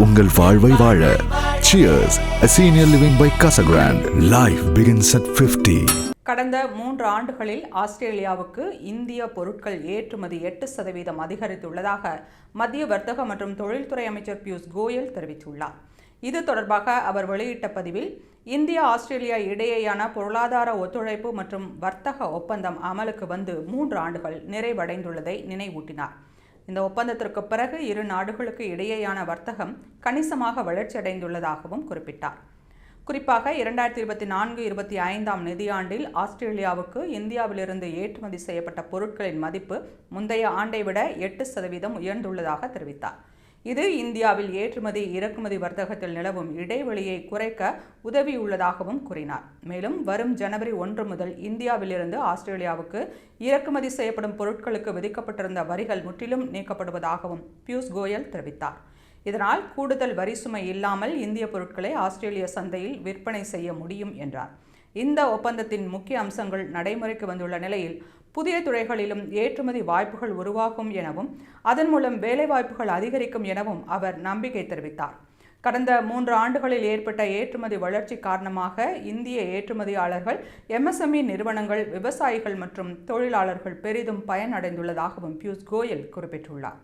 உங்கள் வாழ்வை வாழ. Cheers, a senior living by Casa Grande. Life begins at 50. கடந்த 3 ஆண்டுகளில் ஆஸ்திரேலியாவுக்கு இந்திய பொருட்கள் ஏற்றுமதி 8% அதிகரித்துள்ளதாக மத்திய வர்த்தக மற்றும் தொழில்துறை அமைச்சர் பியூஷ் கோயல் தெரிவித்துள்ளார். இது தொடர்பாக அவர் வெளியிட்ட பதிவில், இந்தியா ஆஸ்திரேலியா இடையேயான பொருளாதார ஒத்துழைப்பு மற்றும் வர்த்தக ஒப்பந்தம் அமலுக்கு வந்து 3 ஆண்டுகள் நிறைவடைந்துள்ளதை நினைவூட்டினார். இந்த ஒப்பந்தத்திற்கு பிறகு இரு நாடுகளுக்கு இடையேயான வர்த்தகம் கணிசமாக வளர்ச்சியடைந்துள்ளதாகவும் குறிப்பிட்டார். குறிப்பாக 2024-25 நிதியாண்டில் ஆஸ்திரேலியாவுக்கு இந்தியாவிலிருந்து ஏற்றுமதி செய்யப்பட்ட பொருட்களின் மதிப்பு முந்தைய ஆண்டை விட 8% உயர்ந்துள்ளதாக தெரிவித்தார். இது இந்தியாவில் ஏற்றுமதி இறக்குமதி வர்த்தகத்தில் நிலவும் இடைவெளியை குறைக்க உதவியுள்ளதாகவும் கூறினார். மேலும் வரும் ஜனவரி 1 முதல் இந்தியாவிலிருந்து ஆஸ்திரேலியாவுக்கு இறக்குமதி செய்யப்படும் பொருட்களுக்கு விதிக்கப்பட்டிருந்த வரிகள் முற்றிலும் நீக்கப்படுவதாகவும் பியூஷ் கோயல் தெரிவித்தார். இதனால் கூடுதல் வரி சுமை இல்லாமல் இந்திய பொருட்களை ஆஸ்திரேலிய சந்தையில் விற்பனை செய்ய முடியும் என்றார். இந்த ஒப்பந்தத்தின் முக்கிய அம்சங்கள் நடைமுறைக்கு வந்துள்ள நிலையில் புதிய துறைகளிலும் ஏற்றுமதி வாய்ப்புகள் உருவாகும் எனவும் அதன் மூலம் வேலைவாய்ப்புகள் அதிகரிக்கும் எனவும் அவர் நம்பிக்கை தெரிவித்தார். கடந்த 3 ஆண்டுகளில் ஏற்பட்ட ஏற்றுமதி வளர்ச்சி காரணமாக இந்திய ஏற்றுமதியாளர்கள், MSME நிறுவனங்கள், விவசாயிகள் மற்றும் தொழிலாளர்கள் பெரிதும் பயனடைந்துள்ளதாகவும் பியூஷ் கோயல் குறிப்பிட்டுள்ளார்.